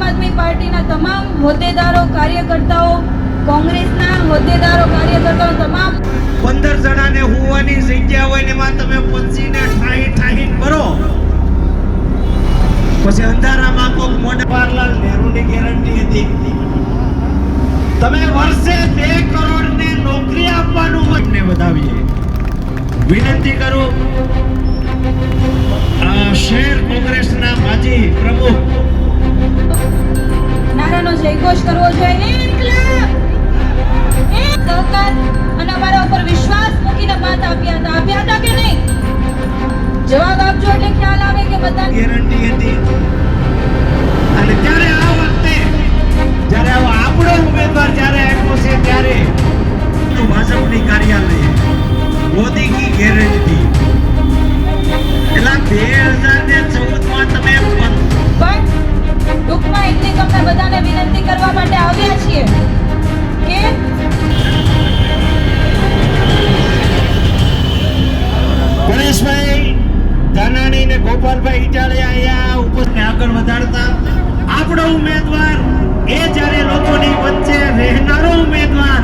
આદમી પાર્ટીના તમામ હોદ્દેદારો કાર્યકર્તાઓ, કોંગ્રેસના હોદ્દેદારો કાર્યકર્તાઓ તમામ 15 જણાને હોવાની જગ્યા હોય ને એમાં તમે પંચીને ઠાઈ ભરો, પછી અંધારામાં કોક મોઢે જવાહરલાલ નહેરુની ગેરંટી હતી તમે વર્ષે 2 કરોડ ને નોકરી આપવાનું હોય ને વધાવીએ. વિનંતી કરું શહેર કોંગ્રેસના માજી પ્રમુખ નારાનો જયઘોષ કરવો જોઈએ. ઇન્કલાબ સહકાર અને અમારા ઉપર વિશ્વાસ મૂકીને મત આપ્યા હતા કે નહીં? જવાબ આપજો એટલે ખ્યાલ આવે કે બધા ગેરંટી હતી. અને ત્યારે આ વખતે જ્યારે આપણો ઉમેદવાર જ્યારે આવ્યો છે ત્યારે ભાજપની કાર્યાલય મોદી કી ગેરંટી એટલે 2014માં તમે પણ ટૂંકમાં એટલી તમને બધાને વિનંતી કરવા માટે આવ્યા છીએ કે ગણેશભાઈ ધાનાણી ને ગોપાલભાઈ ઇટાલિયા અહીંયા ઉપસ્થિત આગળ વધારતા આપણો ઉમેદવાર એ જ્યારે લોકોની વચ્ચે રહેનારો ઉમેદવાર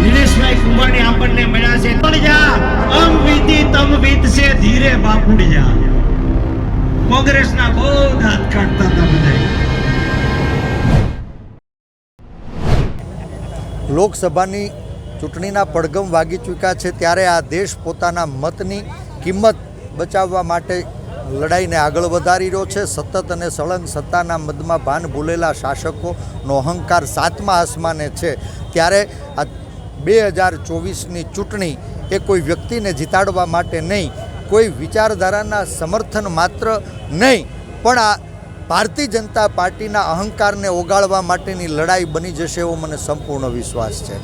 નિલેશભાઈ કુંભાણી આપણને મળ્યા છે. અમ વીતી તમ વીતશે ધીરે બાપુડી જા. કોંગ્રેસના બહુ દાંત કાઢતા હતા બધા. લોકસભાની ચૂંટણીના પડઘમ વાગી ચૂક્યા છે ત્યારે આ દેશ પોતાના મતની કિંમત બચાવવા માટે લડાઈને આગળ વધારી રહ્યો છે. સતત અને સળંગ સત્તાના મદમાં ભાન ભૂલેલા શાસકોનો અહંકાર 7મા આસમાને છે. ત્યારે આ 2024ની ચૂંટણી એ કોઈ વ્યક્તિને જીતાડવા માટે નહીં, કોઈ વિચારધારાના સમર્થન માત્ર નહીં, પણ આ ભારતીય જનતા પાર્ટીના અહંકારને ઓગાળવા માટેની લડાઈ બની જશે એવો મને સંપૂર્ણ વિશ્વાસ છે.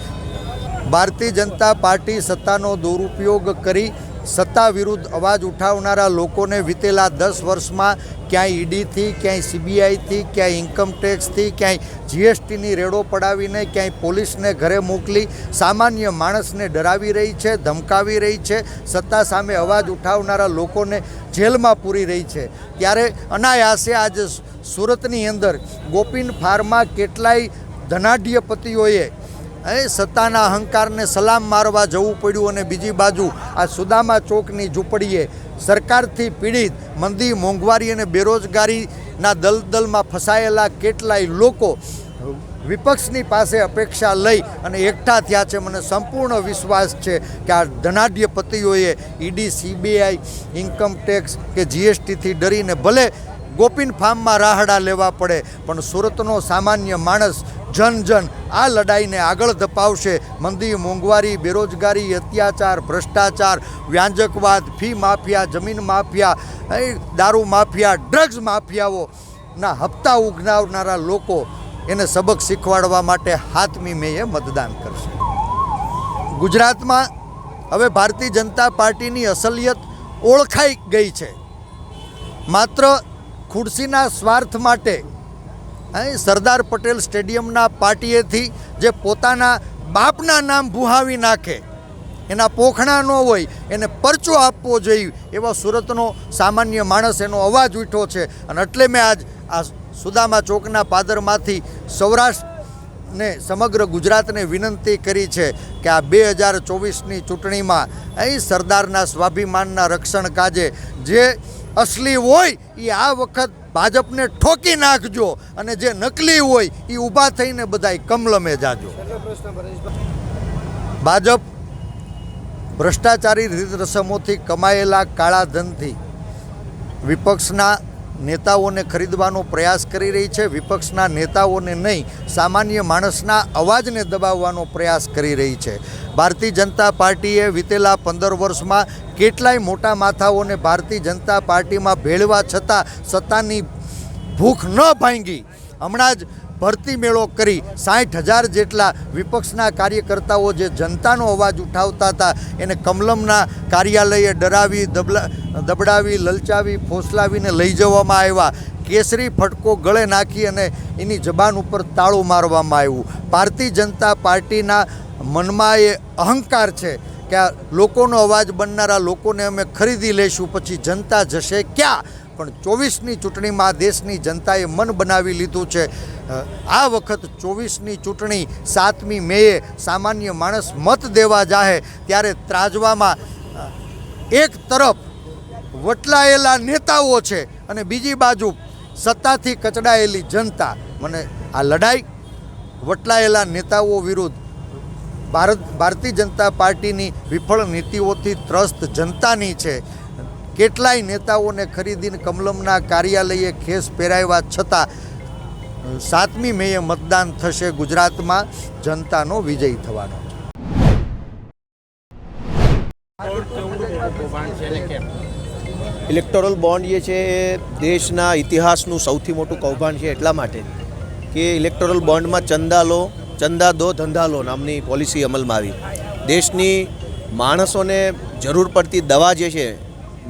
ભારતીય જનતા પાર્ટી સત્તાનો દુરુપયોગ કરી સત્તા વિરુદ્ધ અવાજ ઉઠાવનારા લોકોને વિતેલા 10 વર્ષમાં ક્યાંય ઈડીથી, ક્યાંય સીબીઆઈથી, ક્યાંય ઇન્કમટેક્સથી, ક્યાંય જીએસટીની રેડો પડાવીને, ક્યાંય પોલીસને ઘરે મોકલી સામાન્ય માણસને ડરાવી રહી છે, ધમકાવી રહી છે, સત્તા સામે અવાજ ઉઠાવનારા લોકોને જેલમાં પૂરી રહી છે. ત્યારે અનાયાસે આજે સુરતની અંદર ગોપીન ફાર્મમાં કેટલાય ધનાઢ્યપતિઓએ સત્તાના અહંકારને સલામ મારવા જવું પડ્યું અને બીજી બાજુ આ સુદામા ચોકની ઝૂંપડીએ સરકારથી પીડિત મંદી, મોંઘવારી અને બેરોજગારીના દલદલમાં ફસાયેલા કેટલાય લોકો વિપક્ષની પાસે અપેક્ષા લઈ અને એકઠા થયા છે. મને સંપૂર્ણ વિશ્વાસ છે કે આ ધનાઢ્યપતિઓએ ઈડી, સીબીઆઈ, ઇન્કમટેક્સ કે જીએસટીથી ડરીને ભલે ગોપીન ફાર્મમાં રાહડા લેવા પડે પણ સુરતનો સામાન્ય માણસ જન આ લડાઈને આગળ ધપાવશે. મંદી, મોંઘવારી, બેરોજગારી, અત્યાચાર, ભ્રષ્ટાચાર, વ્યાંજકવાદ, ફી માફિયા, જમીન માફિયા, દારૂ માફિયા, ડ્રગ્સ માફિયાઓના હપ્તા ઉઘરાવનારા લોકો એને સબક શીખવાડવા માટે 7મી મેએ મતદાન કરશે. ગુજરાતમાં હવે ભારતીય જનતા પાર્ટીની અસલિયત ઓળખાઈ ગઈ છે. માત્ર ખુરશીના સ્વાર્થ માટે સરદાર પટેલ સ્ટેડિયમના પાર્ટીએથી જે પોતાના બાપના નામ ભૂહાવી નાખે, એના પોખણા ન હોય એને પરચો આપવો જોઈએ એવો સુરતનો સામાન્ય માણસ એનો અવાજ ઉઠ્યો છે. અને એટલે મેં આજ આ સુદામા ચોકના પાદરમાંથી સૌરાષ્ટ્રને, સમગ્ર ગુજરાતને વિનંતી કરી છે કે આ 2024ની ચૂંટણીમાં અહીં સરદારના સ્વાભિમાનના રક્ષણ કાજે જે અસલી હોય એ આ વખત ભાજપને ઠોકી નાખજો અને જે નકલી હોય એ ઊભા થઈને બધાય કમલમે જાજો. ભાજપ ભ્રષ્ટાચારી રીત રસમોથી કમાયેલા કાળા ધનથી વિપક્ષના નેતાઓને ખરીદવાનો પ્રયાસ કરી રહી છે. વિપક્ષના નેતાઓને નહીં, સામાન્ય માણસના અવાજને દબાવવાનો પ્રયાસ કરી રહી છે. ભારતીય જનતા પાર્ટીએ વિતેલા 15 વર્ષમાં કેટલાય મોટા માથાઓને ભારતીય જનતા પાર્ટીમાં ભેળવા છતાં સત્તાની ભૂખ ન ભાંગી. હમણાં જ ભરતી મેળો કરી 60,000 જેટલા વિપક્ષના કાર્યકર્તાઓ જે જનતાનો અવાજ ઉઠાવતા હતા એને કમલમના કાર્યાલયે ડરાવી, દબડાવી, લલચાવી, ફોસલાવીને લઈ જવામાં આવ્યા. કેસરી ફટકો ગળે નાખી અને એની જબાન ઉપર તાળું મારવામાં આવ્યું. ભારતીય જનતા પાર્ટીના મનમાં એ અહંકાર છે કે આ લોકોનો અવાજ બનનારા લોકોને અમે ખરીદી લઈશું, પછી જનતા જશે ક્યાં? પણ 24ની ચૂંટણીમાં દેશની જનતાએ મન બનાવી લીધું છે આ વખત 24ની ચૂંટણી 7મી મેએ સામાન્ય માણસ મત દેવા જાહે ત્યારે ત્રાજવામાં એક તરફ વટલાયેલા નેતાઓ છે અને બીજી બાજુ સત્તાથી કચડાયેલી જનતા. મને આ લડાઈ વટલાયેલા નેતાઓ વિરુદ્ધ ભારતીય જનતા પાર્ટીની વિફળ નીતિઓથી ત્રસ્ત જનતાની છે. કેટલાય નેતાઓને ખરીદીને કમલમના કાર્યાલયે ખેસ પહેરાવ્યા છતાં 7મી મેએ મતદાન થશે. ગુજરાતમાં જનતાનો વિજય થવાનો છે. ઇલેક્ટોરલ બોન્ડ જે છે એ દેશના ઇતિહાસનું સૌથી મોટું કૌભાંડ છે એટલા માટે કે ઇલેક્ટોરલ બોન્ડમાં ચંદા લો ચંદા દો ધંધા લો નામની પોલિસી અમલમાં આવી. દેશની માણસોને જરૂર પડતી દવા જે છે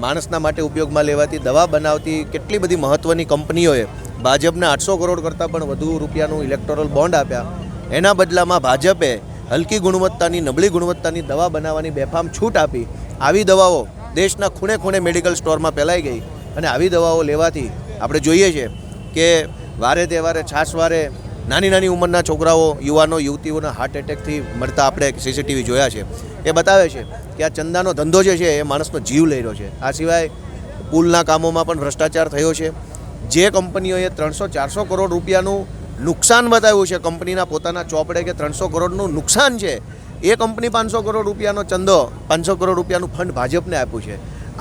માણસના માટે ઉપયોગમાં લેવાતી દવા બનાવતી કેટલી બધી મહત્ત્વની કંપનીઓએ ભાજપને 800 કરોડ કરતાં પણ વધુ રૂપિયાનું ઇલેક્ટોરલ બોન્ડ આપ્યા. એના બદલામાં ભાજપે હલકી ગુણવત્તાની નબળી ગુણવત્તાની દવા બનાવવાની બેફામ છૂટ આપી. આવી દવાઓ દેશના ખૂણે ખૂણે મેડિકલ સ્ટોરમાં ફેલાઈ ગઈ અને આવી દવાઓ લેવાથી આપણે જોઈએ છે કે વારે તહેવારે છાશવારે નાની નાની ઉંમરના છોકરાઓ યુવાનો યુવતીઓના હાર્ટ એટેકથી મરતા આપણે સીસીટીવી જોયા છે. એ બતાવે છે કે આ ચંદાનો ધંધો જે છે એ માણસનો જીવ લઈ રહ્યો છે. આ સિવાય પુલના કામોમાં પણ ભ્રષ્ટાચાર થયો છે. જે કંપનીઓએ 300-400 કરોડ રૂપિયાનું નુકસાન બતાવ્યું છે કંપનીના પોતાના ચોપડે કે 300 કરોડનું નુકસાન છે, એ કંપની 500 કરોડ રૂપિયાનો ચંદો 500 કરોડ રૂપિયાનું ફંડ ભાજપને આપ્યું છે.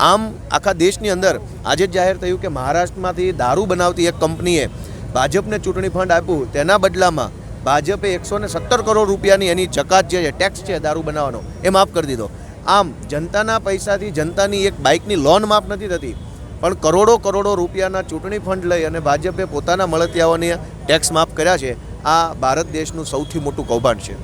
આમ આખા દેશની અંદર આજે જ જાહેર થયું કે મહારાષ્ટ્રમાંથી દારૂ બનાવતી એક કંપનીએ ભાજપને ચૂંટણી ફંડ આપ્યું. તેના બદલામાં ભાજપે 117 કરોડ રૂપિયાની એની જકાત જે છે ટેક્સ છે દારૂ બનાવવાનો એ માફ કરી દીધો. આમ જનતાના પૈસાથી જનતાની એક બાઇકની લોન માફ નથી થતી, પણ કરોડો રૂપિયાના ચૂંટણી ફંડ લઈ અને ભાજપે પોતાના મળતિયાઓને ટેક્સ માફ કર્યા છે. આ ભારત દેશનું સૌથી મોટું કૌભાંડ છે.